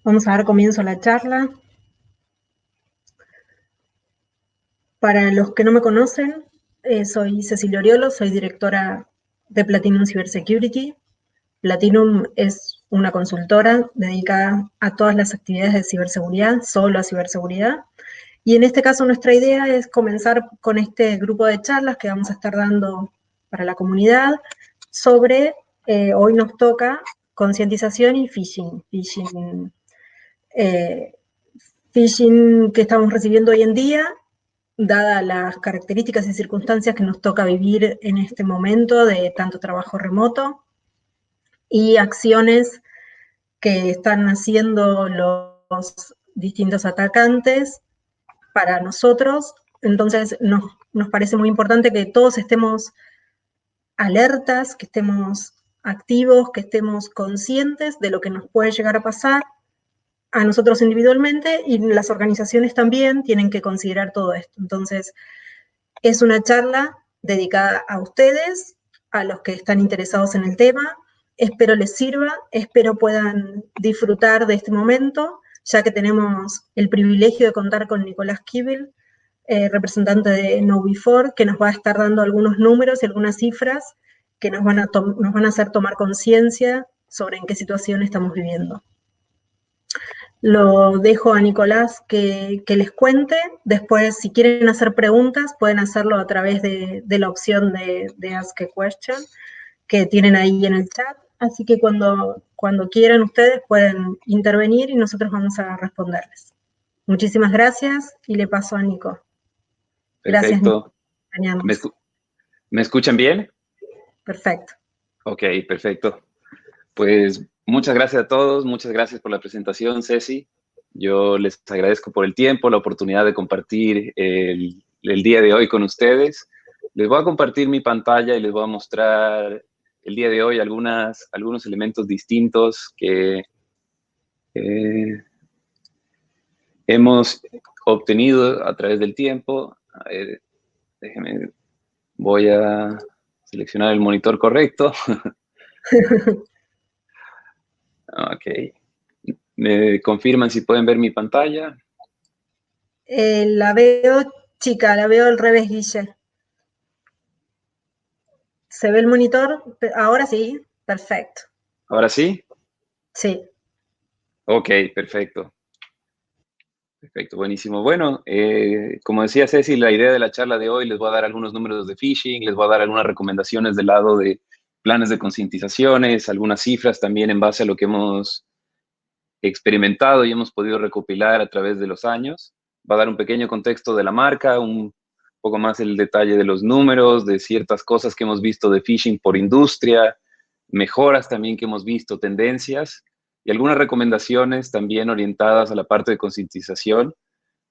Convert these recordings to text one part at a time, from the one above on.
Vamos a dar comienzo a la charla. Para los que no me conocen, soy Cecilia Oriolo, soy directora de Platinum Cybersecurity. Platinum es una consultora dedicada a todas las actividades de ciberseguridad, solo a ciberseguridad. Y en este caso nuestra idea es comenzar con este grupo de charlas que vamos a estar dando para la comunidad sobre, hoy nos toca concientización y phishing. Phishing que estamos recibiendo hoy en día, dadas las características y circunstancias que nos toca vivir en este momento de tanto trabajo remoto y acciones que están haciendo los distintos atacantes para nosotros. Entonces nos parece muy importante que todos estemos alertas, que estemos activos, que estemos conscientes de lo que nos puede llegar a pasar a nosotros individualmente, y las organizaciones también tienen que considerar todo esto. Entonces, es una charla dedicada a ustedes, a los que están interesados en el tema. Espero les sirva, espero puedan disfrutar de este momento, ya que tenemos el privilegio de contar con Nicolás Kibel, representante de KnowBe4, que nos va a estar dando algunos números y algunas cifras que nos van a hacer tomar conciencia sobre en qué situación estamos viviendo. Lo dejo a Nicolás que les cuente. Después, si quieren hacer preguntas, pueden hacerlo a través de la opción de Ask a Question que tienen ahí en el chat. Así que cuando quieran ustedes pueden intervenir y nosotros vamos a responderles. Muchísimas gracias y le paso a Nico. Gracias, Nico, por acompañarnos. ¿Me escuchan bien? Perfecto. Ok, perfecto. Pues muchas gracias a todos, muchas gracias por la presentación, Ceci. Yo les agradezco por el tiempo, la oportunidad de compartir el día de hoy con ustedes. Les voy a compartir mi pantalla y les voy a mostrar el día de hoy algunos elementos distintos que hemos obtenido a través del tiempo. A ver, déjenme, voy a seleccionar el monitor correcto. Ok. ¿Me confirman si pueden ver mi pantalla? La veo chica, la veo al revés, Guille. ¿Se ve el monitor? Ahora sí, perfecto. ¿Ahora sí? Sí. Ok, perfecto. Perfecto, buenísimo. Bueno, como decía Ceci, la idea de la charla de hoy, les voy a dar algunos números de phishing, les voy a dar algunas recomendaciones del lado de planes de concientizaciones, algunas cifras también en base a lo que hemos experimentado y hemos podido recopilar a través de los años. Va a dar un pequeño contexto de la marca, un poco más el detalle de los números, de ciertas cosas que hemos visto de phishing por industria, mejoras también que hemos visto, tendencias y algunas recomendaciones también orientadas a la parte de concientización,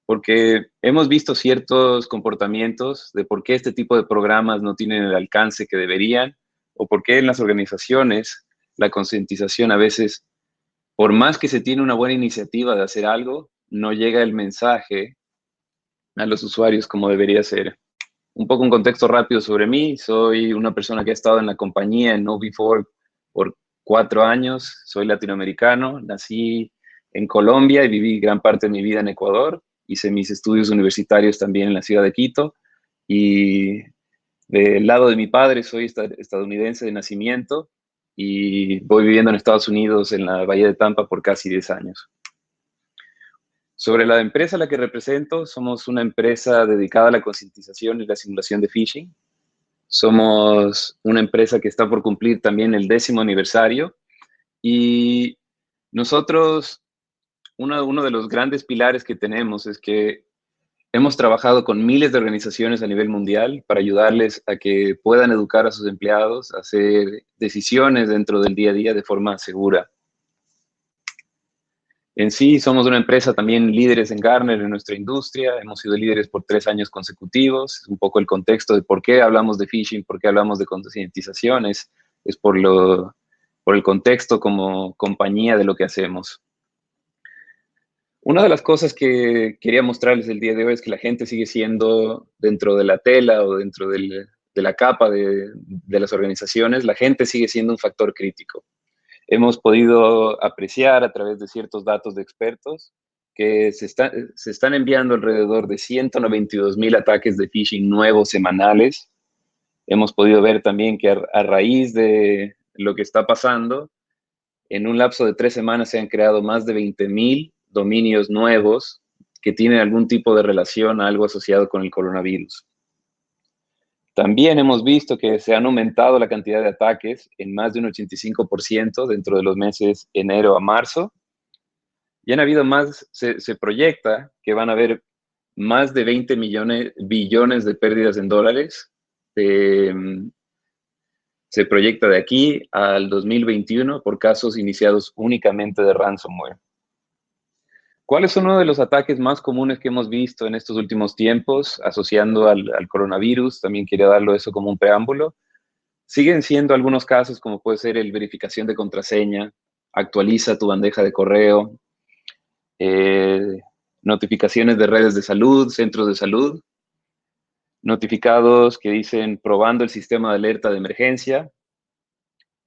porque hemos visto ciertos comportamientos de por qué este tipo de programas no tienen el alcance que deberían o por qué en las organizaciones la concientización a veces, por más que se tiene una buena iniciativa de hacer algo, no llega el mensaje a los usuarios como debería ser. Un poco un contexto rápido sobre mí. Soy una persona que ha estado en la compañía en KnowBe4 por 4 años. Soy latinoamericano. Nací en Colombia y viví gran parte de mi vida en Ecuador. Hice mis estudios universitarios también en la ciudad de Quito. Y del lado de mi padre soy estadounidense de nacimiento y voy viviendo en Estados Unidos, en la Bahía de Tampa, por casi 10 años. Sobre la empresa a la que represento, somos una empresa dedicada a la concientización y la simulación de phishing. Somos una empresa que está por cumplir también el 10º aniversario y nosotros, uno de los grandes pilares que tenemos es que hemos trabajado con miles de organizaciones a nivel mundial para ayudarles a que puedan educar a sus empleados, a hacer decisiones dentro del día a día de forma segura. En sí, somos una empresa también líderes en Gartner en nuestra industria. Hemos sido líderes por 3 años consecutivos. Es un poco el contexto de por qué hablamos de phishing, por qué hablamos de concientización. Es por el contexto como compañía de lo que hacemos. Una de las cosas que quería mostrarles el día de hoy es que la gente sigue siendo, dentro de la tela o dentro de la capa de las organizaciones, la gente sigue siendo un factor crítico. hemos podido apreciar a través de ciertos datos de expertos que se están enviando alrededor de 192,000 ataques de phishing nuevos semanales. Hemos podido ver también que a raíz de lo que está pasando, en un lapso de 3 semanas se han creado más de 20,000 dominios nuevos que tienen algún tipo de relación a algo asociado con el coronavirus. También hemos visto que se han aumentado la cantidad de ataques en más de un 85% dentro de los meses enero a marzo. Y han habido más, se proyecta que van a haber más de 20 billones de pérdidas en dólares. Se proyecta de aquí al 2021 por casos iniciados únicamente de ransomware. ¿Cuáles son uno de los ataques más comunes que hemos visto en estos últimos tiempos asociando al coronavirus? También quería darlo eso como un preámbulo. Siguen siendo algunos casos como puede ser el verificación de contraseña, actualiza tu bandeja de correo, notificaciones de redes de salud, centros de salud, notificados que dicen probando el sistema de alerta de emergencia,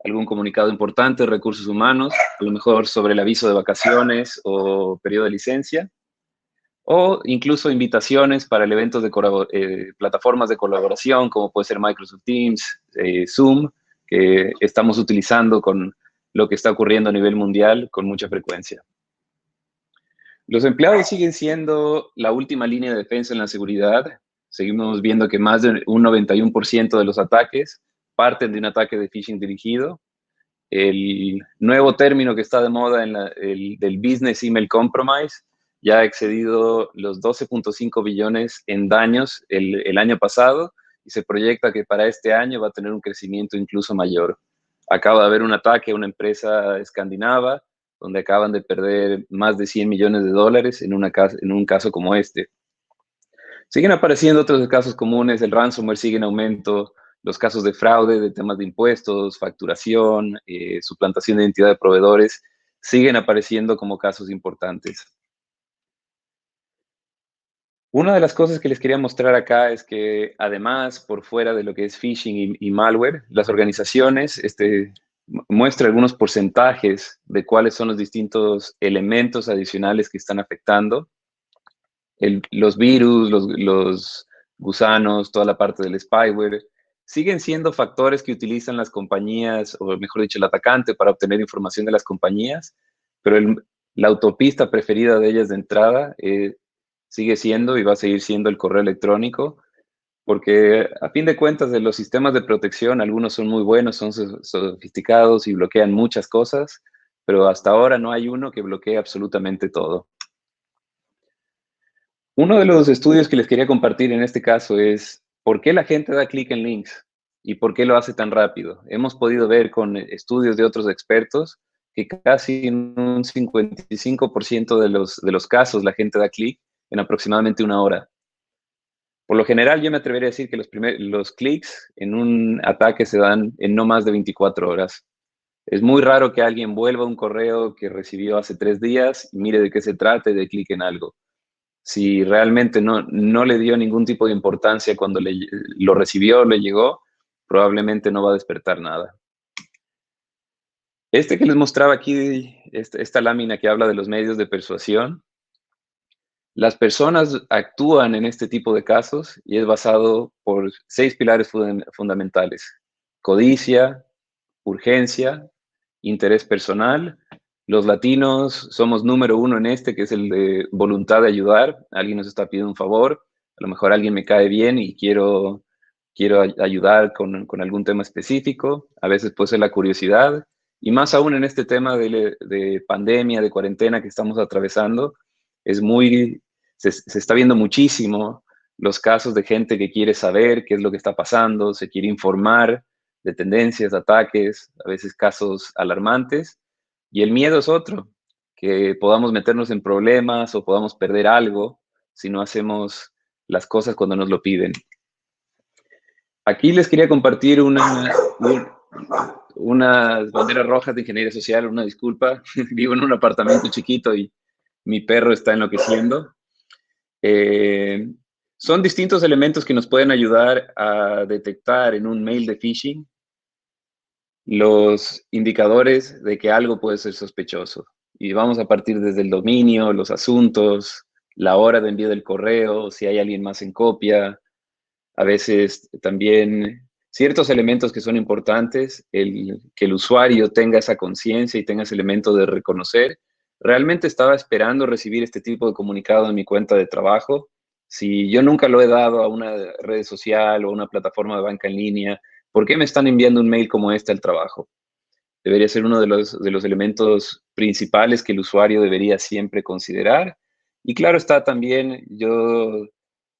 algún comunicado importante de recursos humanos, a lo mejor sobre el aviso de vacaciones o periodo de licencia, o incluso invitaciones para el evento de plataformas de colaboración, como puede ser Microsoft Teams, Zoom, que estamos utilizando con lo que está ocurriendo a nivel mundial con mucha frecuencia. Los empleados siguen siendo la última línea de defensa en la seguridad. Seguimos viendo que más de un 91% de los ataques parten de un ataque de phishing dirigido. El nuevo término que está de moda del Business Email Compromise ya ha excedido los 12.5 billones en daños el año pasado y se proyecta que para este año va a tener un crecimiento incluso mayor. Acaba de haber un ataque a una empresa escandinava donde acaban de perder más de 100 millones de dólares en un caso como este. Siguen apareciendo otros casos comunes, el ransomware sigue en aumento, los casos de fraude, de temas de impuestos, facturación, suplantación de identidad de proveedores, siguen apareciendo como casos importantes. Una de las cosas que les quería mostrar acá es que además, por fuera de lo que es phishing y malware, las organizaciones muestran algunos porcentajes de cuáles son los distintos elementos adicionales que están afectando. Los virus, los gusanos, toda la parte del spyware, siguen siendo factores que utilizan las compañías, o mejor dicho, el atacante para obtener información de las compañías, pero la autopista preferida de ellas de entrada sigue siendo y va a seguir siendo el correo electrónico, porque a fin de cuentas de los sistemas de protección, algunos son muy buenos, son sofisticados y bloquean muchas cosas, pero hasta ahora no hay uno que bloquee absolutamente todo. Uno de los estudios que les quería compartir en este caso es por qué la gente da clic en links y por qué lo hace tan rápido. Hemos podido ver con estudios de otros expertos que casi en un 55% de los casos la gente da clic en aproximadamente 1 hora. Por lo general, yo me atrevería a decir que los clics en un ataque se dan en no más de 24 horas. Es muy raro que alguien vuelva a un correo que recibió hace 3 días y mire de qué se trata y de clic en algo. Si realmente no le dio ningún tipo de importancia cuando lo recibió, le llegó, probablemente no va a despertar nada. Que les mostraba aquí, esta lámina que habla de los medios de persuasión, las personas actúan en este tipo de casos y es basado por 6 pilares fundamentales: codicia, urgencia, interés personal. Los latinos somos número 1 en que es el de voluntad de ayudar. Alguien nos está pidiendo un favor, a lo mejor alguien me cae bien y quiero ayudar con algún tema específico. A veces puede ser la curiosidad, y más aún en este tema de pandemia, de cuarentena que estamos atravesando, se está viendo muchísimo los casos de gente que quiere saber qué es lo que está pasando, se quiere informar de tendencias, de ataques, a veces casos alarmantes. Y el miedo es otro, que podamos meternos en problemas o podamos perder algo si no hacemos las cosas cuando nos lo piden. Aquí les quería compartir unas banderas rojas de ingeniería social, una disculpa, vivo en un apartamento chiquito y mi perro está enloqueciendo. Son distintos elementos que nos pueden ayudar a detectar en un mail de phishing los indicadores de que algo puede ser sospechoso. Y vamos a partir desde el dominio, los asuntos, la hora de envío del correo, si hay alguien más en copia, a veces también ciertos elementos que son importantes, que el usuario tenga esa conciencia y tenga ese elemento de reconocer. Realmente estaba esperando recibir este tipo de comunicado en mi cuenta de trabajo. Si yo nunca lo he dado a una red social o a una plataforma de banca en línea, ¿por qué me están enviando un mail como este al trabajo? Debería ser uno de los elementos principales que el usuario debería siempre considerar. Y claro está también, yo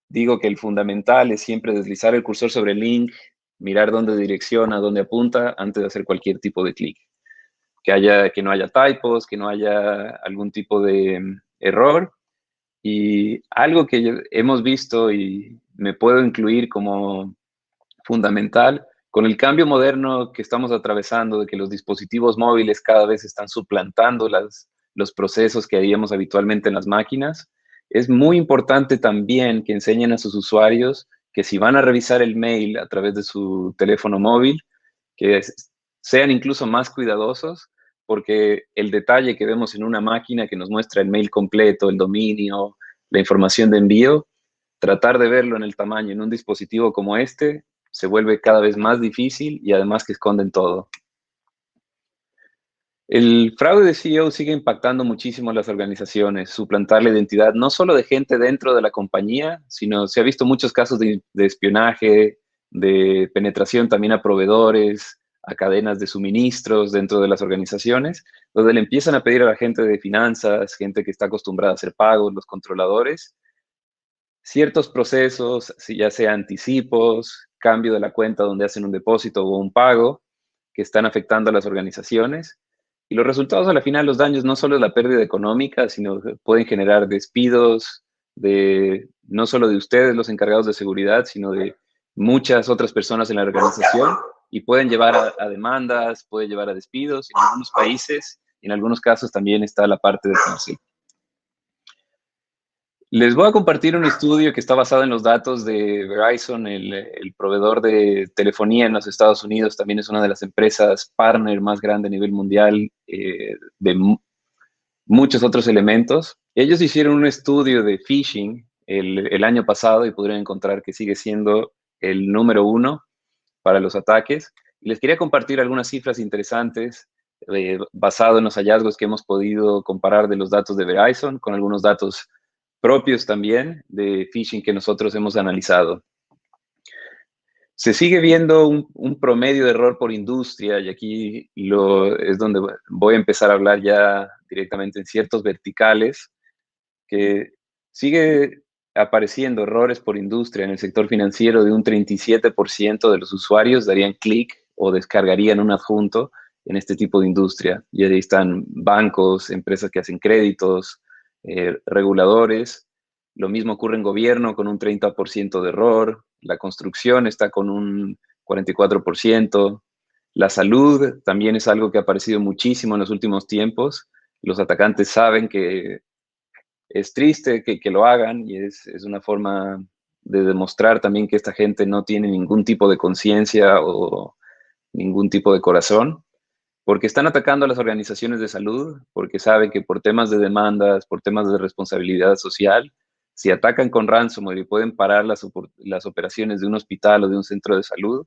digo que el fundamental es siempre deslizar el cursor sobre el link, mirar dónde direcciona, dónde apunta, antes de hacer cualquier tipo de clic. Que no haya typos, que no haya algún tipo de error. Y algo que hemos visto y me puedo incluir como fundamental, con el cambio moderno que estamos atravesando, de que los dispositivos móviles cada vez están suplantando los procesos que haríamos habitualmente en las máquinas, es muy importante también que enseñen a sus usuarios que si van a revisar el mail a través de su teléfono móvil, que sean incluso más cuidadosos, porque el detalle que vemos en una máquina que nos muestra el mail completo, el dominio, la información de envío, tratar de verlo en el tamaño en un dispositivo como este se vuelve cada vez más difícil y además que esconden todo. El fraude de CEO sigue impactando muchísimo a las organizaciones, suplantar la identidad no solo de gente dentro de la compañía, sino se ha visto muchos casos de espionaje, de penetración también a proveedores, a cadenas de suministros dentro de las organizaciones, donde le empiezan a pedir a la gente de finanzas, gente que está acostumbrada a hacer pagos, los controladores, ciertos procesos, si ya sea anticipos, cambio de la cuenta donde hacen un depósito o un pago, que están afectando a las organizaciones. Y los resultados a la final, los daños, no solo es la pérdida económica, sino que pueden generar despidos de no solo de ustedes, los encargados de seguridad, sino de muchas otras personas en la organización y pueden llevar a demandas, puede llevar a despidos. En algunos países, en algunos casos también está la parte de cárcel. Les voy a compartir un estudio que está basado en los datos de Verizon, el proveedor de telefonía en los Estados Unidos. También es una de las empresas partner más grande a nivel mundial de muchos otros elementos. Ellos hicieron un estudio de phishing el año pasado y pudieron encontrar que sigue siendo el número uno para los ataques. Y les quería compartir algunas cifras interesantes basado en los hallazgos que hemos podido comparar de los datos de Verizon con algunos datos propios también de phishing que nosotros hemos analizado. Se sigue viendo un promedio de error por industria y aquí es donde voy a empezar a hablar ya directamente en ciertos verticales, que sigue apareciendo errores por industria en el sector financiero de un 37% de los usuarios darían clic o descargarían un adjunto en este tipo de industria. Y ahí están bancos, empresas que hacen créditos, reguladores. Lo mismo ocurre en gobierno con un 30% de error. La construcción está con un 44%. La salud también es algo que ha aparecido muchísimo en los últimos tiempos. Los atacantes saben que es triste que lo hagan y es una forma de demostrar también que esta gente no tiene ningún tipo de conciencia o ningún tipo de corazón, porque están atacando a las organizaciones de salud, porque saben que por temas de demandas, por temas de responsabilidad social, si atacan con ransomware y pueden parar las operaciones de un hospital o de un centro de salud,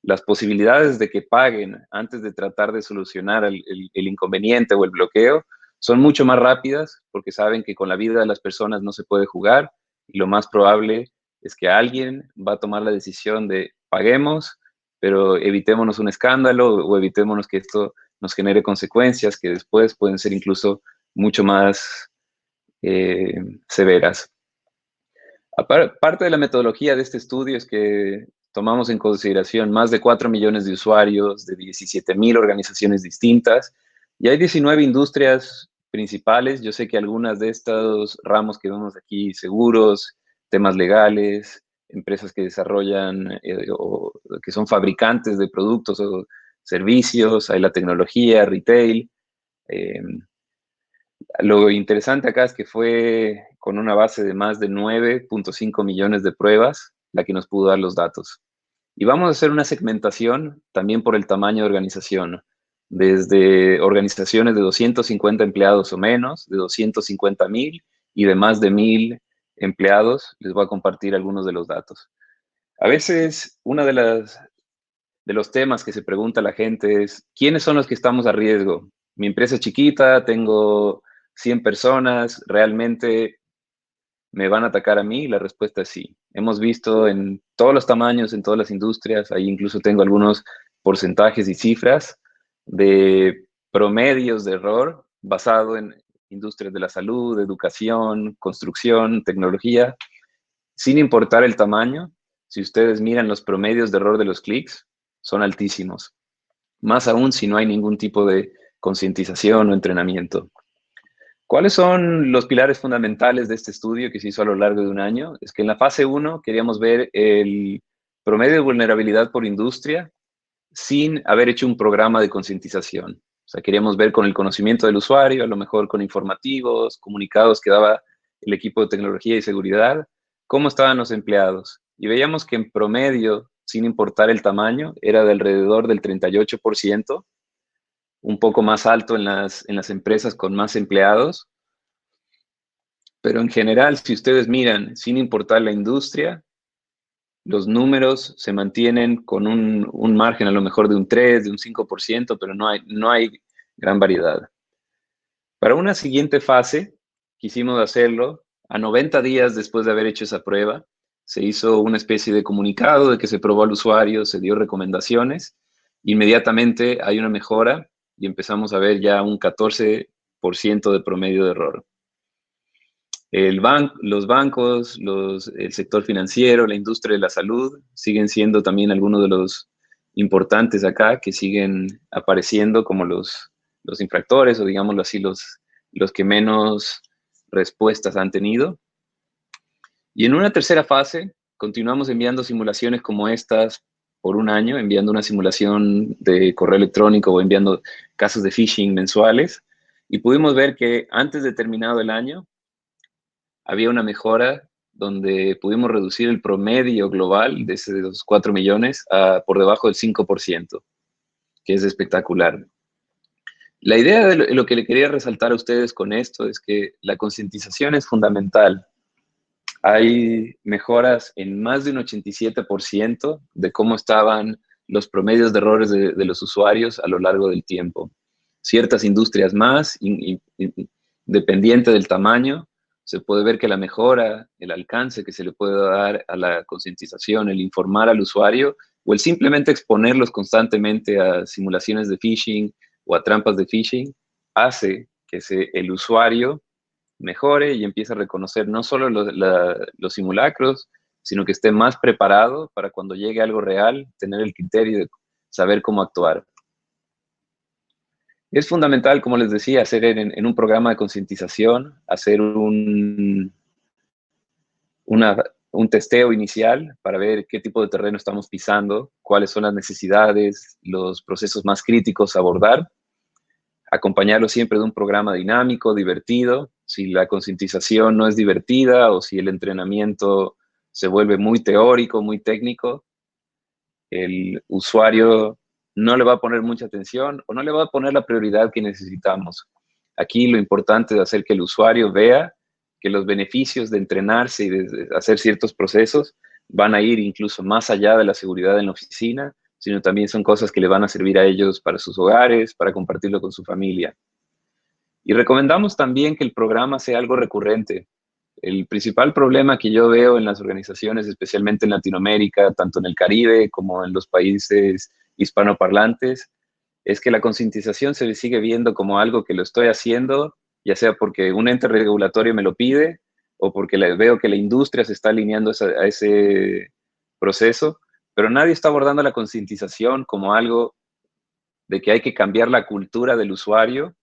las posibilidades de que paguen antes de tratar de solucionar el inconveniente o el bloqueo son mucho más rápidas porque saben que con la vida de las personas no se puede jugar y lo más probable es que alguien va a tomar la decisión de paguemos, pero evitémonos un escándalo o evitémonos que esto nos genere consecuencias que después pueden ser incluso mucho más severas. Parte de la metodología de este estudio es que tomamos en consideración más de 4 millones de usuarios de 17,000 organizaciones distintas y hay 19 industrias principales. Yo sé que algunas de estos ramos que vemos aquí, seguros, temas legales, empresas que desarrollan o que son fabricantes de productos o servicios, hay la tecnología, retail. Lo interesante acá es que fue con una base de más de 9.5 millones de pruebas la que nos pudo dar los datos. Y vamos a hacer una segmentación también por el tamaño de organización, desde organizaciones de 250 empleados o menos, de 250,000 y de más de 1,000 empleados. Les voy a compartir algunos de los datos. A veces, uno de los temas que se pregunta la gente es, ¿quiénes son los que estamos a riesgo? Mi empresa es chiquita, tengo 100 personas, ¿realmente me van a atacar a mí? La respuesta es sí. Hemos visto en todos los tamaños, en todas las industrias, ahí incluso tengo algunos porcentajes y cifras de promedios de error basado en industrias de la salud, educación, construcción, tecnología, sin importar el tamaño. Si ustedes miran los promedios de error de los clics, son altísimos. Más aún si no hay ningún tipo de concientización o entrenamiento. ¿Cuáles son los pilares fundamentales de este estudio que se hizo a lo largo de un año? Es que en la fase 1 queríamos ver el promedio de vulnerabilidad por industria sin haber hecho un programa de concientización. O sea, queríamos ver con el conocimiento del usuario, a lo mejor con informativos, comunicados que daba el equipo de tecnología y seguridad, cómo estaban los empleados. Y veíamos que en promedio, sin importar el tamaño, era de alrededor del 38%, un poco más alto en las empresas con más empleados. Pero en general, si ustedes miran, sin importar la industria, los números se mantienen con un margen a lo mejor de un 3, de un 5%, pero no hay gran variedad. Para una siguiente fase, quisimos hacerlo a 90 días después de haber hecho esa prueba. Se hizo una especie de comunicado de que se probó al usuario, se dio recomendaciones. Inmediatamente hay una mejora y empezamos a ver ya un 14% de promedio de error. Los bancos, el sector financiero, la industria de la salud siguen siendo también algunos de los importantes acá que siguen apareciendo como los infractores o digámoslo así, los que menos respuestas han tenido. Y en una tercera fase, continuamos enviando simulaciones como estas por un año, enviando una simulación de correo electrónico o enviando casos de phishing mensuales. Y pudimos ver que antes de terminado el año, había una mejora donde pudimos reducir el promedio global de esos 4 millones a por debajo del 5%, que es espectacular. La idea de lo que le quería resaltar a ustedes con esto es que la concientización es fundamental. Hay mejoras en más de un 87% de cómo estaban los promedios de errores de los usuarios a lo largo del tiempo. Ciertas industrias más, dependiente del tamaño, se puede ver que la mejora, el alcance que se le puede dar a la concientización, el informar al usuario o el simplemente exponerlos constantemente a simulaciones de phishing o a trampas de phishing, hace que el usuario mejore y empiece a reconocer no solo los simulacros, sino que esté más preparado para cuando llegue algo real, tener el criterio de saber cómo actuar. Es fundamental, como les decía, hacer en un programa de concientización, hacer un testeo inicial para ver qué tipo de terreno estamos pisando, cuáles son las necesidades, los procesos más críticos a abordar, acompañarlo siempre de un programa dinámico, divertido. Si la concientización no es divertida o si el entrenamiento se vuelve muy teórico, muy técnico, el usuario no le va a poner mucha atención o no le va a poner la prioridad que necesitamos. Aquí lo importante es hacer que el usuario vea que los beneficios de entrenarse y de hacer ciertos procesos van a ir incluso más allá de la seguridad en la oficina, sino también son cosas que le van a servir a ellos para sus hogares, para compartirlo con su familia. Y recomendamos también que el programa sea algo recurrente. El principal problema que yo veo en las organizaciones, especialmente en Latinoamérica, tanto en el Caribe como en los países hispanoparlantes, es que la concientización se sigue viendo como algo que lo estoy haciendo, ya sea porque un ente regulatorio me lo pide o porque veo que la industria se está alineando a ese proceso, pero nadie está abordando la concientización como algo de que hay que cambiar la cultura del usuario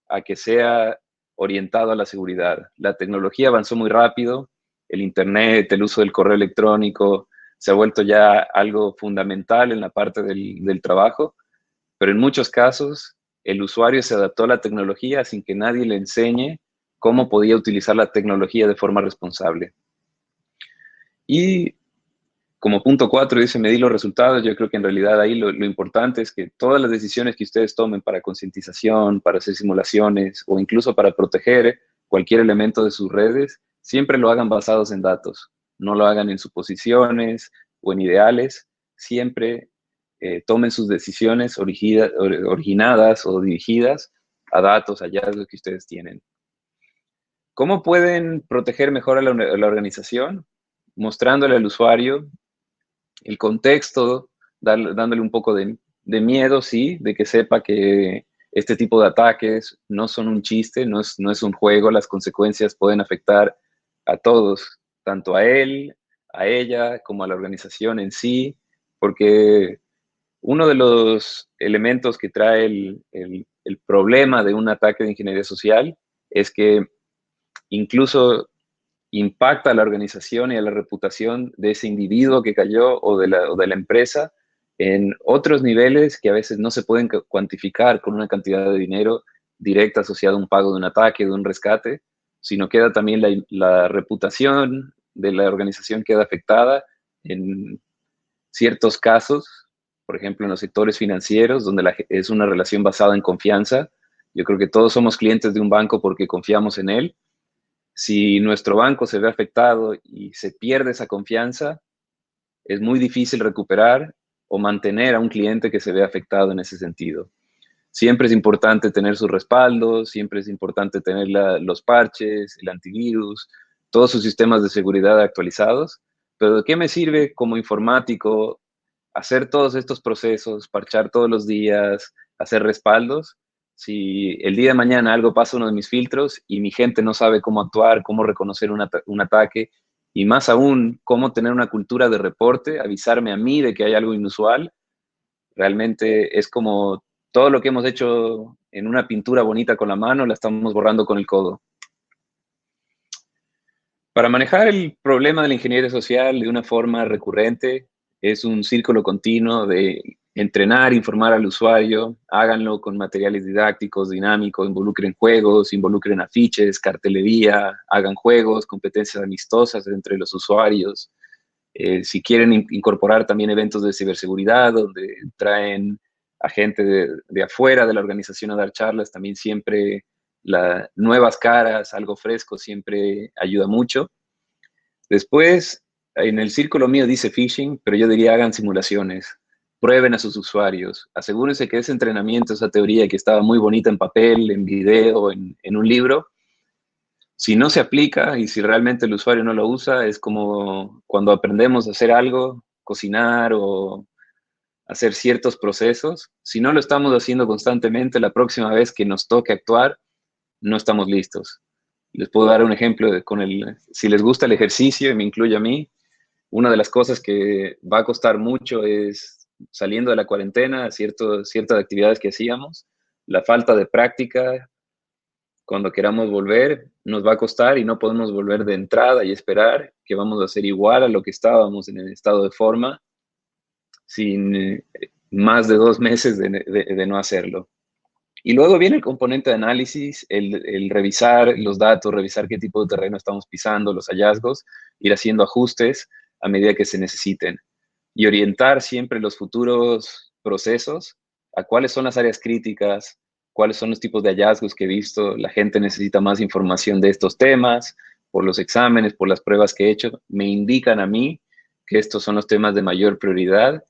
a que sea orientado a la seguridad. La tecnología avanzó muy rápido, el Internet, el uso del correo electrónico se ha vuelto ya algo fundamental en la parte del trabajo, pero en muchos casos el usuario se adaptó a la tecnología sin que nadie le enseñe cómo podía utilizar la tecnología de forma responsable. Y como punto 4 dice medir los resultados. Yo creo que en realidad ahí lo importante es que todas las decisiones que ustedes tomen para concientización, para hacer simulaciones o incluso para proteger cualquier elemento de sus redes, siempre lo hagan basados en datos. No lo hagan en suposiciones o en ideales. Siempre tomen sus decisiones originadas o dirigidas a datos, hallazgos que ustedes tienen. ¿Cómo pueden proteger mejor a la organización? Mostrándole al usuario el contexto, dándole un poco de miedo, sí, de que sepa que este tipo de ataques no son un chiste, no es un juego, las consecuencias pueden afectar a todos, tanto a él, a ella, como a la organización en sí, porque uno de los elementos que trae el problema de un ataque de ingeniería social es que incluso impacta a la organización y a la reputación de ese individuo que cayó o de la empresa en otros niveles que a veces no se pueden cuantificar con una cantidad de dinero directa asociada a un pago de un ataque, de un rescate, sino queda también la reputación de la organización queda afectada en ciertos casos, por ejemplo, en los sectores financieros, donde es una relación basada en confianza. Yo creo que todos somos clientes de un banco porque confiamos en él. Si nuestro banco se ve afectado y se pierde esa confianza, es muy difícil recuperar o mantener a un cliente que se ve afectado en ese sentido. Siempre es importante tener sus respaldos, siempre es importante tener los parches, el antivirus, todos sus sistemas de seguridad actualizados. Pero ¿de qué me sirve como informático hacer todos estos procesos, parchar todos los días, hacer respaldos? Si el día de mañana algo pasa a uno de mis filtros y mi gente no sabe cómo actuar, cómo reconocer un ataque, y más aún, cómo tener una cultura de reporte, avisarme a mí de que hay algo inusual, realmente es como todo lo que hemos hecho en una pintura bonita con la mano, la estamos borrando con el codo. Para manejar el problema de la ingeniería social de una forma recurrente, es un círculo continuo de entrenar, informar al usuario, háganlo con materiales didácticos, dinámicos, involucren juegos, involucren afiches, cartelería, hagan juegos, competencias amistosas entre los usuarios. Si quieren incorporar también eventos de ciberseguridad, donde traen a gente de afuera de la organización a dar charlas, también siempre nuevas caras, algo fresco, siempre ayuda mucho. Después, en el círculo mío dice phishing, pero yo diría hagan simulaciones, prueben a sus usuarios, asegúrense que ese entrenamiento, esa teoría que estaba muy bonita en papel, en video, en un libro, si no se aplica y si realmente el usuario no lo usa, es como cuando aprendemos a hacer algo, cocinar o hacer ciertos procesos. Si no lo estamos haciendo constantemente, la próxima vez que nos toque actuar, no estamos listos. Les puedo dar un ejemplo si les gusta el ejercicio, y me incluye a mí, una de las cosas que va a costar mucho es, saliendo de la cuarentena, ciertas actividades que hacíamos, la falta de práctica. Cuando queramos volver, nos va a costar y no podemos volver de entrada y esperar que vamos a hacer igual a lo que estábamos en el estado de forma sin más de 2 meses de no hacerlo. Y luego viene el componente de análisis, el revisar los datos, revisar qué tipo de terreno estamos pisando, los hallazgos, ir haciendo ajustes a medida que se necesiten y orientar siempre los futuros procesos a cuáles son las áreas críticas, cuáles son los tipos de hallazgos que he visto. La gente necesita más información de estos temas, por los exámenes, por las pruebas que he hecho, me indican a mí que estos son los temas de mayor prioridad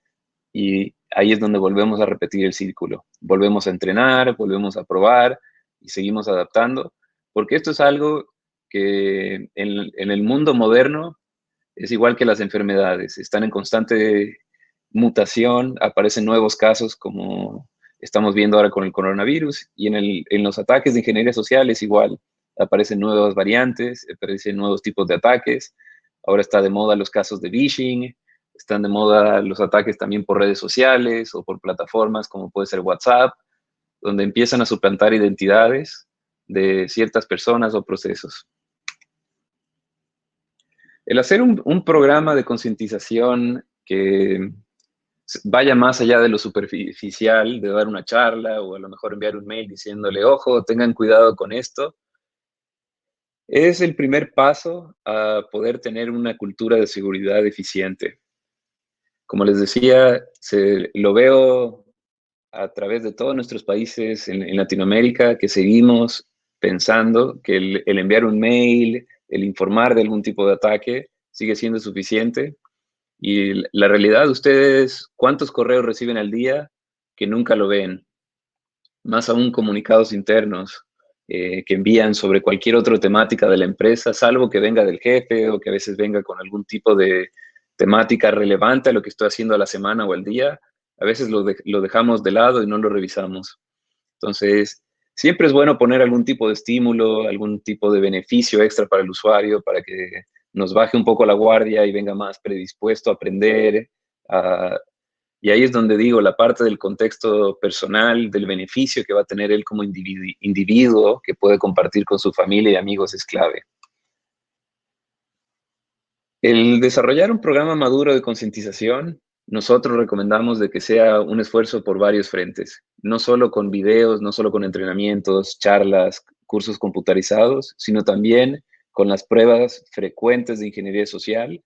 y ahí es donde volvemos a repetir el círculo. Volvemos a entrenar, volvemos a probar y seguimos adaptando, porque esto es algo que en el mundo moderno es igual que las enfermedades, están en constante mutación, aparecen nuevos casos como estamos viendo ahora con el coronavirus, y en los ataques de ingeniería social es igual, aparecen nuevas variantes, aparecen nuevos tipos de ataques, ahora está de moda los casos de phishing, están de moda los ataques también por redes sociales o por plataformas como puede ser WhatsApp, donde empiezan a suplantar identidades de ciertas personas o procesos. El hacer un programa de concientización que vaya más allá de lo superficial, de dar una charla o a lo mejor enviar un mail diciéndole, ojo, tengan cuidado con esto, es el primer paso a poder tener una cultura de seguridad eficiente. Como les decía, lo veo a través de todos nuestros países en Latinoamérica, que seguimos pensando que el enviar un mail, el informar de algún tipo de ataque, sigue siendo suficiente. Y la realidad, ustedes, ¿cuántos correos reciben al día que nunca lo ven? Más aún comunicados internos que envían sobre cualquier otra temática de la empresa, salvo que venga del jefe o que a veces venga con algún tipo de temática relevante a lo que estoy haciendo a la semana o al día. A veces lo dejamos de lado y no lo revisamos. Entonces, siempre es bueno poner algún tipo de estímulo, algún tipo de beneficio extra para el usuario, para que nos baje un poco la guardia y venga más predispuesto a aprender. Y ahí es donde digo, la parte del contexto personal, del beneficio que va a tener él como individuo que puede compartir con su familia y amigos es clave. El desarrollar un programa maduro de concientización, nosotros recomendamos de que sea un esfuerzo por varios frentes, no solo con videos, no solo con entrenamientos, charlas, cursos computarizados, sino también con las pruebas frecuentes de ingeniería social.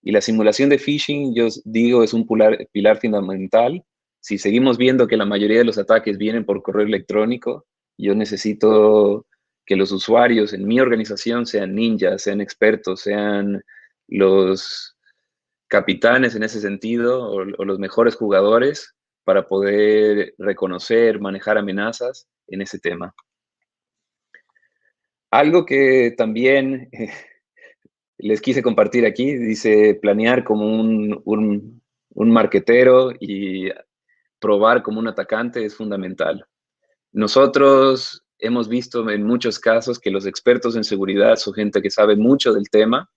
Y la simulación de phishing, yo digo, es un pilar fundamental. Si seguimos viendo que la mayoría de los ataques vienen por correo electrónico, yo necesito que los usuarios en mi organización sean ninjas, sean expertos, sean los capitanes en ese sentido o los mejores jugadores para poder reconocer, manejar amenazas en ese tema. Algo que también les quise compartir aquí, dice planear como un marquetero y probar como un atacante es fundamental. Nosotros hemos visto en muchos casos que los expertos en seguridad son gente que sabe mucho del tema,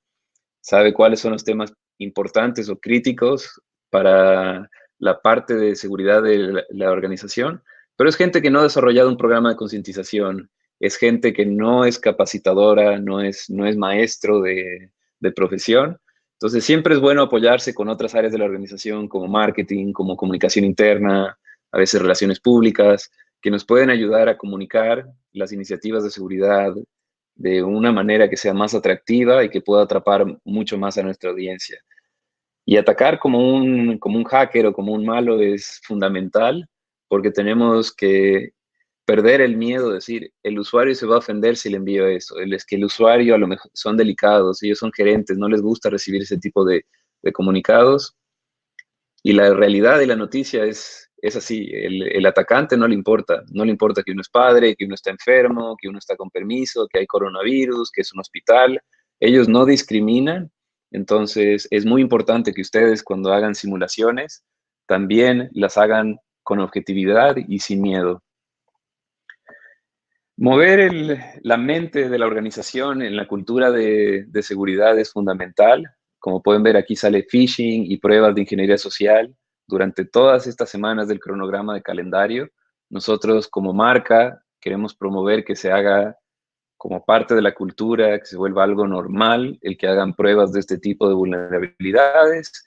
sabe cuáles son los temas importantes o críticos para la parte de seguridad de la organización, pero es gente que no ha desarrollado un programa de concientización, es gente que no es capacitadora, no es maestro de profesión. Entonces, siempre es bueno apoyarse con otras áreas de la organización, como marketing, como comunicación interna, a veces relaciones públicas, que nos pueden ayudar a comunicar las iniciativas de seguridad de una manera que sea más atractiva y que pueda atrapar mucho más a nuestra audiencia. Y atacar como un hacker o como un malo es fundamental porque tenemos que perder el miedo de decir, el usuario se va a ofender si le envío eso. Es que el usuario a lo mejor son delicados, ellos son gerentes, no les gusta recibir ese tipo de comunicados. Y la realidad de la noticia es así, el atacante no le importa que uno es padre, que uno está enfermo, que uno está con permiso, que hay coronavirus, que es un hospital. Ellos no discriminan, entonces es muy importante que ustedes cuando hagan simulaciones también las hagan con objetividad y sin miedo. Mover la mente de la organización en la cultura de seguridad es fundamental. Como pueden ver, aquí sale phishing y pruebas de ingeniería social. Durante todas estas semanas del cronograma de calendario, nosotros como marca queremos promover que se haga como parte de la cultura, que se vuelva algo normal, el que hagan pruebas de este tipo de vulnerabilidades.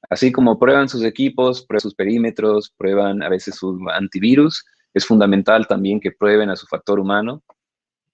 Así como prueban sus equipos, prueban sus perímetros, prueban a veces su antivirus, es fundamental también que prueben a su factor humano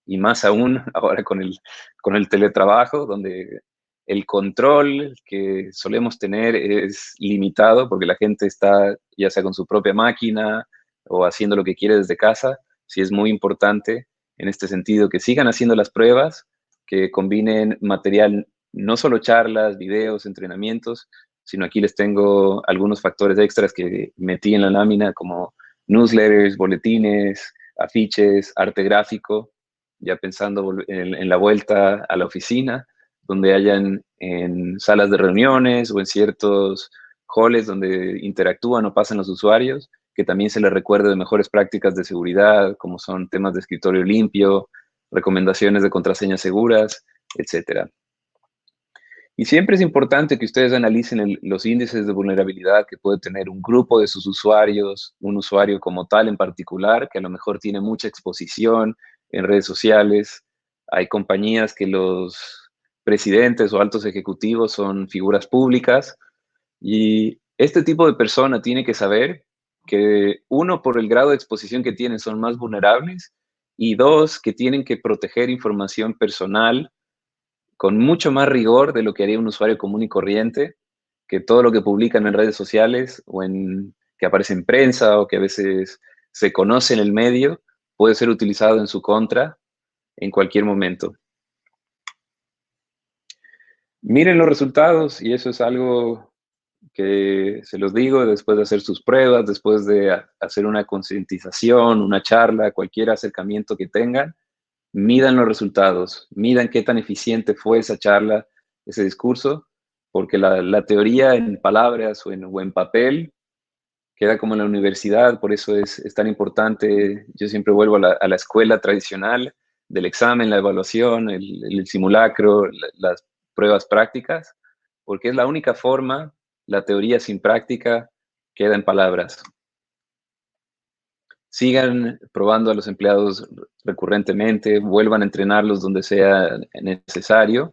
y más aún ahora con el teletrabajo, donde el control que solemos tener es limitado porque la gente está ya sea con su propia máquina o haciendo lo que quiere desde casa. Sí es muy importante en este sentido que sigan haciendo las pruebas, que combinen material, no solo charlas, videos, entrenamientos, sino aquí les tengo algunos factores extras que metí en la lámina como newsletters, boletines, afiches, arte gráfico, ya pensando en la vuelta a la oficina, donde hayan en salas de reuniones o en ciertos halls donde interactúan o pasan los usuarios, que también se les recuerde de mejores prácticas de seguridad, como son temas de escritorio limpio, recomendaciones de contraseñas seguras, etcétera. Y siempre es importante que ustedes analicen los índices de vulnerabilidad que puede tener un grupo de sus usuarios, un usuario como tal en particular, que a lo mejor tiene mucha exposición en redes sociales. Hay compañías que los presidentes o altos ejecutivos son figuras públicas y este tipo de persona tiene que saber que uno, por el grado de exposición que tienen, son más vulnerables y dos, que tienen que proteger información personal con mucho más rigor de lo que haría un usuario común y corriente, que todo lo que publican en redes sociales o que aparece en prensa o que a veces se conoce en el medio puede ser utilizado en su contra en cualquier momento. Miren los resultados, y eso es algo que se los digo después de hacer sus pruebas, después de hacer una concientización, una charla, cualquier acercamiento que tengan, midan los resultados, midan qué tan eficiente fue esa charla, ese discurso, porque la teoría en palabras o en papel queda como en la universidad, por eso es tan importante. Yo siempre vuelvo a la escuela tradicional del examen, la evaluación, el simulacro, las pruebas prácticas, porque es la única forma. La teoría sin práctica queda en palabras. Sigan probando a los empleados recurrentemente, vuelvan a entrenarlos donde sea necesario.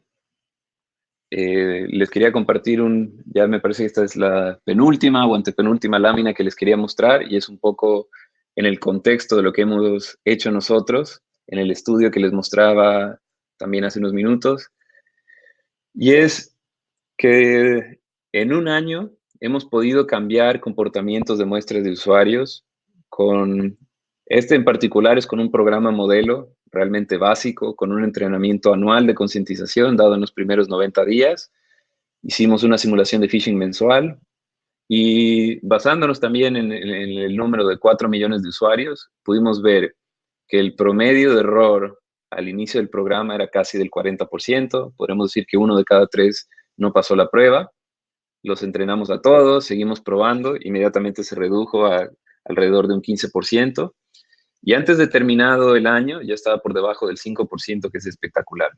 Les quería compartir ya me parece que esta es la penúltima o antepenúltima lámina que les quería mostrar, y es un poco en el contexto de lo que hemos hecho nosotros, en el estudio que les mostraba también hace unos minutos. Y es que en un año hemos podido cambiar comportamientos de muestras de usuarios en particular es con un programa modelo realmente básico, con un entrenamiento anual de concientización dado en los primeros 90 días. Hicimos una simulación de phishing mensual y basándonos también en el número de 4 millones de usuarios, pudimos ver que el promedio de error al inicio del programa era casi del 40%. Podemos decir que 1 de cada 3 no pasó la prueba. Los entrenamos a todos, seguimos probando, inmediatamente se redujo a alrededor de un 15%. Y antes de terminado el año, ya estaba por debajo del 5%, que es espectacular.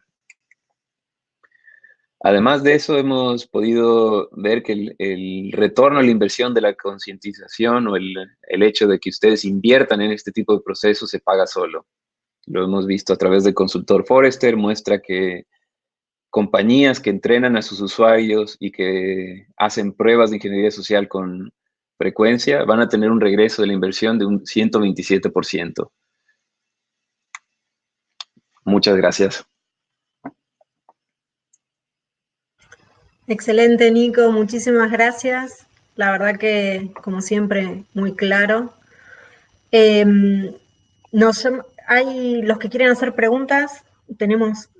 Además de eso, hemos podido ver que el retorno a la inversión de la concientización o el hecho de que ustedes inviertan en este tipo de procesos se paga solo. Lo hemos visto a través del consultor Forrester, muestra que compañías que entrenan a sus usuarios y que hacen pruebas de ingeniería social con frecuencia van a tener un regreso de la inversión de un 127%. Muchas gracias. Excelente, Nico, muchísimas gracias. La verdad que, como siempre, muy claro. Hay los que quieren hacer preguntas,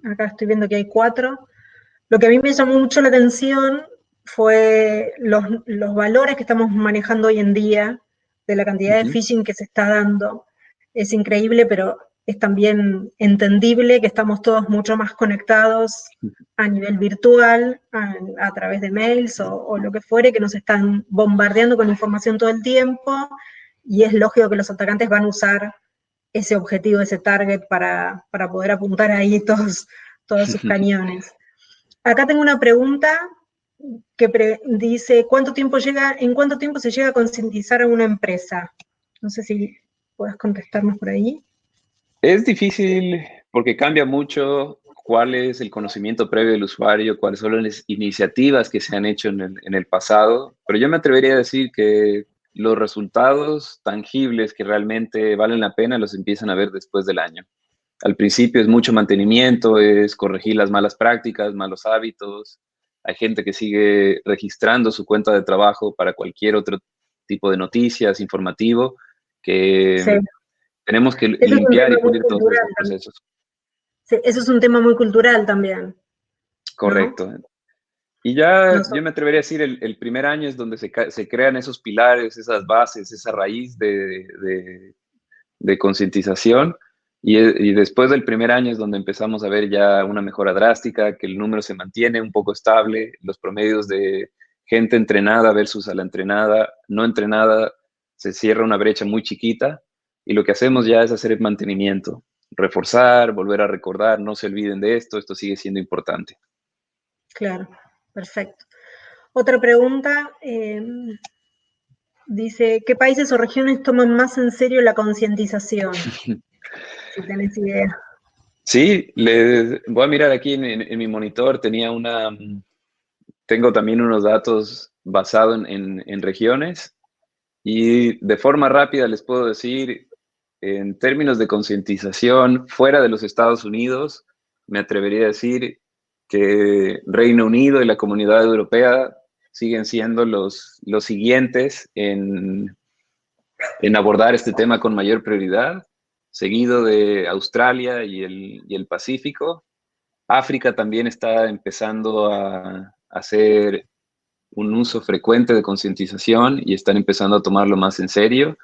acá estoy viendo que hay 4. Lo que a mí me llamó mucho la atención fue los valores que estamos manejando hoy en día, de la cantidad de phishing que se está dando. Es increíble, pero es también entendible que estamos todos mucho más conectados a nivel virtual, a través de mails o lo que fuere, que nos están bombardeando con información todo el tiempo, y es lógico que los atacantes van a usar ese objetivo, ese target, para poder apuntar ahí todos sus cañones. Acá tengo una pregunta que dice, ¿en cuánto tiempo se llega a concientizar a una empresa? No sé si puedes contestarnos por ahí. Es difícil porque cambia mucho cuál es el conocimiento previo del usuario, cuáles son las iniciativas que se han hecho en el pasado, pero yo me atrevería a decir que los resultados tangibles que realmente valen la pena los empiezan a ver después del año. Al principio es mucho mantenimiento, es corregir las malas prácticas, malos hábitos. Hay gente que sigue registrando su cuenta de trabajo para cualquier otro tipo de noticias, informativo, que sí. Tenemos que limpiar y pulir todos esos procesos. Sí, eso es un tema muy cultural también. Correcto. ¿No? Y ya yo me atrevería a decir, el primer año es donde se crean esos pilares, esas bases, esa raíz de concientización. Y después del primer año es donde empezamos a ver ya una mejora drástica, que el número se mantiene un poco estable, los promedios de gente entrenada versus a la entrenada, no entrenada, se cierra una brecha muy chiquita, y lo que hacemos ya es hacer el mantenimiento, reforzar, volver a recordar, no se olviden de esto sigue siendo importante. Claro, perfecto. Otra pregunta, dice, ¿qué países o regiones toman más en serio la concientización? Si tenés idea. Sí, voy a mirar aquí en mi monitor, tengo también unos datos basados en regiones, y de forma rápida les puedo decir, en términos de concientización fuera de los Estados Unidos, me atrevería a decir que Reino Unido y la Comunidad Europea siguen siendo los siguientes en abordar este tema con mayor prioridad, seguido de Australia y el Pacífico. África también está empezando a hacer un uso frecuente de concientización y están empezando a tomarlo más en serio.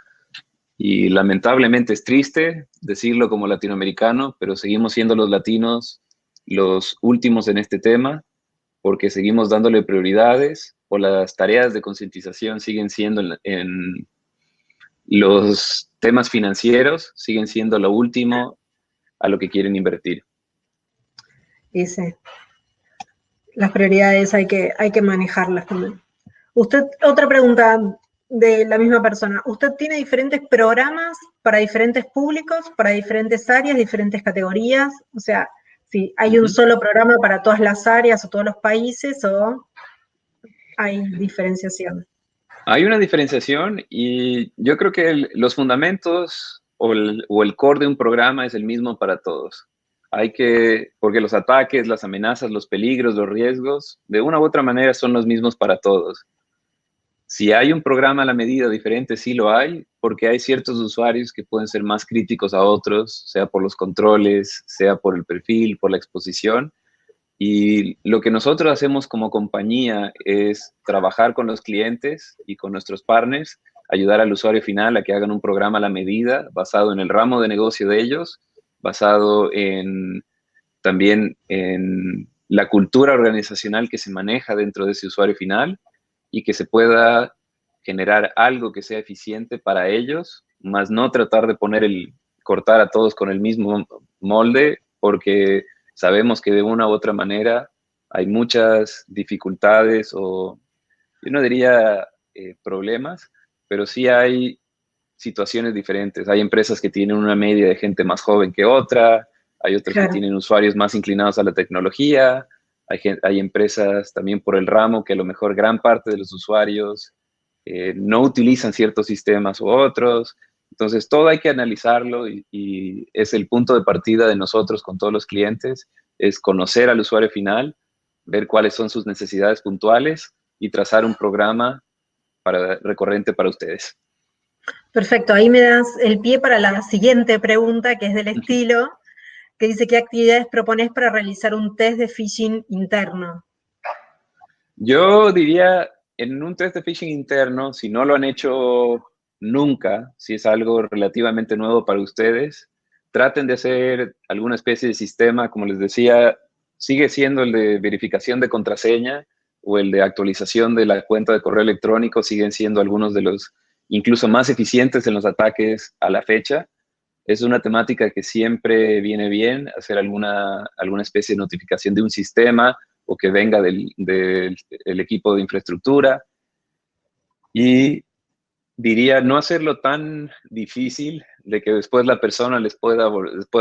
Y lamentablemente es triste decirlo como latinoamericano, pero seguimos siendo los latinos los últimos en este tema porque seguimos dándole prioridades o las tareas de concientización siguen siendo en los temas financieros, siguen siendo lo último a lo que quieren invertir. Dice, las prioridades hay que manejarlas también. Usted, otra pregunta de la misma persona. ¿Usted tiene diferentes programas para diferentes públicos, para diferentes áreas, diferentes categorías? O sea, si hay un solo programa para todas las áreas o todos los países, o hay diferenciación. Hay una diferenciación y yo creo que los fundamentos o el core de un programa es el mismo para todos. Porque los ataques, las amenazas, los peligros, los riesgos, de una u otra manera son los mismos para todos. Si hay un programa a la medida diferente, sí lo hay, porque hay ciertos usuarios que pueden ser más críticos a otros, sea por los controles, sea por el perfil, por la exposición. Y lo que nosotros hacemos como compañía es trabajar con los clientes y con nuestros partners, ayudar al usuario final a que hagan un programa a la medida, basado en el ramo de negocio de ellos, basado también en la cultura organizacional que se maneja dentro de ese usuario final y que se pueda generar algo que sea eficiente para ellos, más no tratar de cortar a todos con el mismo molde, porque sabemos que de una u otra manera hay muchas dificultades o, yo no diría problemas, pero sí hay situaciones diferentes. Hay empresas que tienen una media de gente más joven que otra, hay otras que tienen usuarios más inclinados a la tecnología, hay empresas también por el ramo que a lo mejor gran parte de los usuarios no utilizan ciertos sistemas u otros. Entonces, todo hay que analizarlo y es el punto de partida de nosotros con todos los clientes, es conocer al usuario final, ver cuáles son sus necesidades puntuales y trazar un programa recurrente para ustedes. Perfecto, ahí me das el pie para la siguiente pregunta, que es del estilo, que dice, ¿qué actividades propones para realizar un test de phishing interno? Yo diría, en un test de phishing interno, si no lo han hecho nunca, si es algo relativamente nuevo para ustedes, traten de hacer alguna especie de sistema, como les decía, sigue siendo el de verificación de contraseña o el de actualización de la cuenta de correo electrónico, siguen siendo algunos de los incluso más eficientes en los ataques a la fecha. Es una temática que siempre viene bien, hacer alguna especie de notificación de un sistema o que venga del equipo de infraestructura. Y diría no hacerlo tan difícil de que después la persona les pueda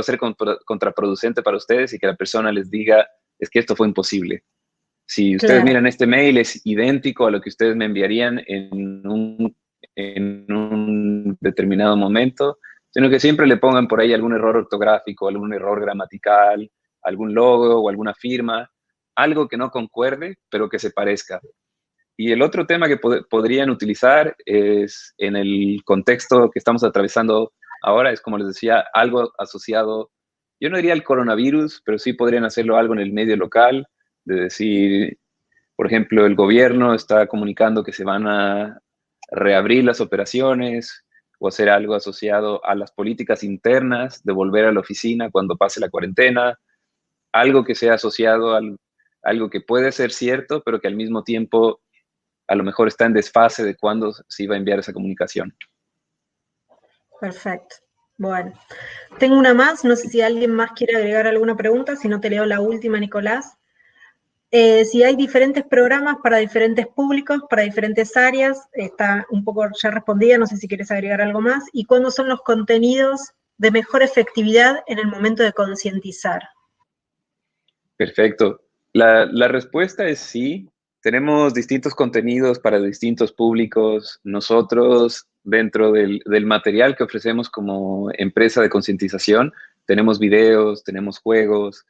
ser contraproducente para ustedes y que la persona les diga, es que esto fue imposible. Si ustedes miran este mail, es idéntico a lo que ustedes me enviarían en un determinado momento, sino que siempre le pongan por ahí algún error ortográfico, algún error gramatical, algún logo o alguna firma, algo que no concuerde, pero que se parezca. Y el otro tema que podrían utilizar es, en el contexto que estamos atravesando ahora, es como les decía, algo asociado, yo no diría al coronavirus, pero sí podrían hacerlo algo en el medio local, de decir, por ejemplo, el gobierno está comunicando que se van a reabrir las operaciones o hacer algo asociado a las políticas internas de volver a la oficina cuando pase la cuarentena, algo que sea asociado a algo que puede ser cierto, pero que al mismo tiempo a lo mejor está en desfase de cuándo se iba a enviar esa comunicación. Perfecto. Bueno, tengo una más, no sé si alguien más quiere agregar alguna pregunta, si no te leo la última, Nicolás. Si hay diferentes programas para diferentes públicos, para diferentes áreas, está un poco ya respondida, no sé si quieres agregar algo más, y cuándo son los contenidos de mejor efectividad en el momento de concientizar. Perfecto. La respuesta es sí. Tenemos distintos contenidos para distintos públicos. Nosotros, dentro del material que ofrecemos como empresa de concientización, tenemos videos, tenemos juegos,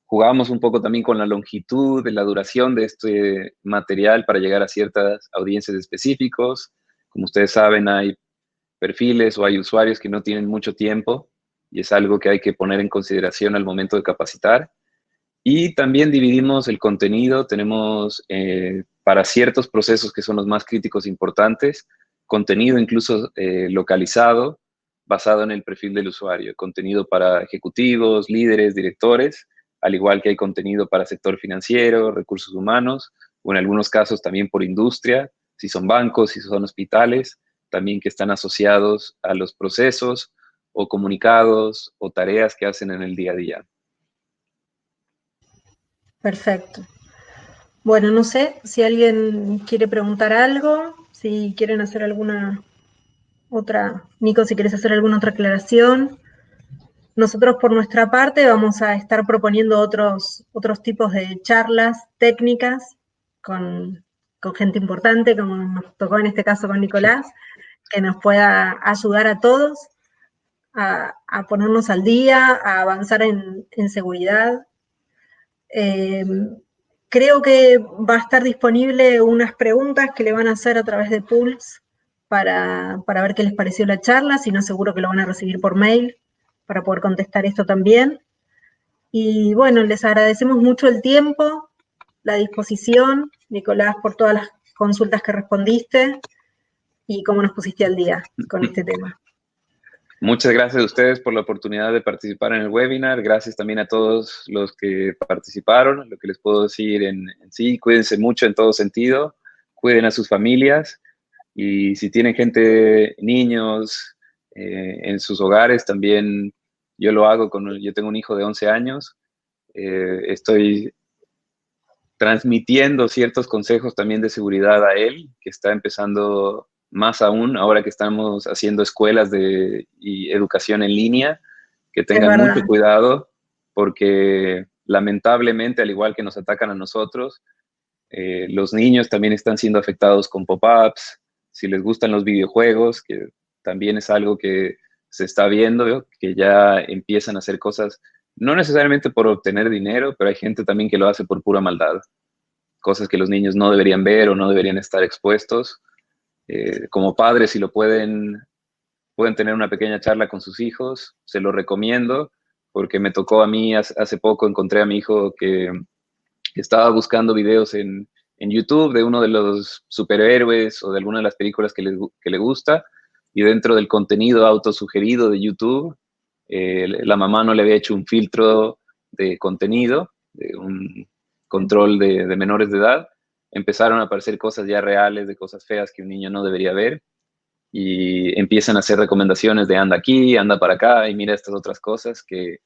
Jugamos un poco también con la longitud, de la duración de este material para llegar a ciertas audiencias específicos. Como ustedes saben, hay perfiles o hay usuarios que no tienen mucho tiempo y es algo que hay que poner en consideración al momento de capacitar. Y también dividimos el contenido, tenemos para ciertos procesos que son los más críticos e importantes, contenido incluso localizado, basado en el perfil del usuario, contenido para ejecutivos, líderes, directores, al igual que hay contenido para sector financiero, recursos humanos, o en algunos casos también por industria, si son bancos, si son hospitales, también que están asociados a los procesos o comunicados o tareas que hacen en el día a día. Perfecto. Bueno, no sé si alguien quiere preguntar algo, si quieren hacer alguna otra, Nico, si quieres hacer alguna otra aclaración. Nosotros por nuestra parte vamos a estar proponiendo otros tipos de charlas técnicas con gente importante, como nos tocó en este caso con Nicolás, que nos pueda ayudar a todos a ponernos al día, a avanzar en seguridad. Creo que va a estar disponible unas preguntas que le van a hacer a través de Pulse para ver qué les pareció la charla, si no seguro que lo van a recibir por mail para poder contestar esto también. Y bueno, les agradecemos mucho el tiempo, la disposición, Nicolás, por todas las consultas que respondiste y cómo nos pusiste al día con este tema. Muchas gracias a ustedes por la oportunidad de participar en el webinar. Gracias también a todos los que participaron. Lo que les puedo decir en sí, cuídense mucho en todo sentido, cuiden a sus familias y si tienen gente, niños en sus hogares, también yo lo hago. Yo tengo un hijo de 11 años. Estoy transmitiendo ciertos consejos también de seguridad a él, que está empezando más aún, ahora que estamos haciendo escuelas y educación en línea, que tengan mucho cuidado, porque lamentablemente, al igual que nos atacan a nosotros, los niños también están siendo afectados con pop-ups, si les gustan los videojuegos, que también es algo que se está viendo, que ya empiezan a hacer cosas, no necesariamente por obtener dinero, pero hay gente también que lo hace por pura maldad, cosas que los niños no deberían ver o no deberían estar expuestos. Como padres, si lo pueden tener una pequeña charla con sus hijos, se lo recomiendo, porque me tocó a mí hace poco, encontré a mi hijo que estaba buscando videos en YouTube de uno de los superhéroes o de alguna de las películas que le gusta, y dentro del contenido autosugerido de YouTube, la mamá no le había hecho un filtro de contenido, de un control de menores de edad. Empezaron a aparecer cosas ya reales, de cosas feas que un niño no debería ver, y empiezan a hacer recomendaciones de anda aquí, anda para acá, y mira estas otras cosas que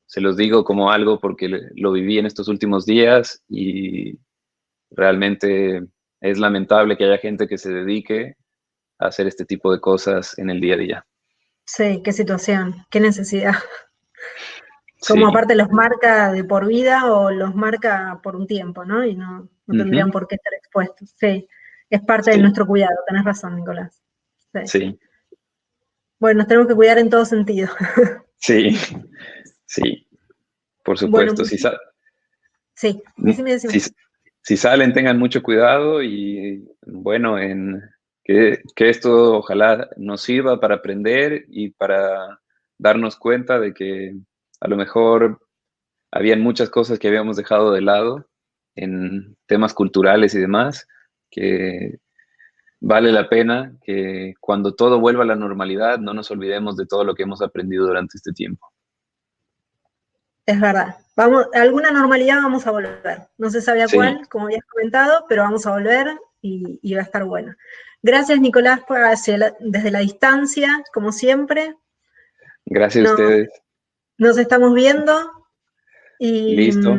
se los digo como algo porque lo viví en estos últimos días y realmente es lamentable que haya gente que se dedique a hacer este tipo de cosas en el día a día. Sí, qué situación, qué necesidad. Sí. Como aparte los marca de por vida o los marca por un tiempo, ¿no? Y no tendrían por qué estar expuestos. Sí, es parte de nuestro cuidado, tenés razón, Nicolás. Sí. Bueno, nos tenemos que cuidar en todo sentido. Sí, sí, por supuesto. Bueno, sí, decime. Si salen, tengan mucho cuidado y bueno, que esto ojalá nos sirva para aprender y para darnos cuenta de que a lo mejor habían muchas cosas que habíamos dejado de lado en temas culturales y demás, que vale la pena que cuando todo vuelva a la normalidad no nos olvidemos de todo lo que hemos aprendido durante este tiempo. Es verdad. A alguna normalidad vamos a volver. No se sabía cuál, como habías comentado, pero vamos a volver y va a estar bueno. Gracias, Nicolás, desde la distancia, como siempre. Gracias a ustedes. Nos estamos viendo. Y listo.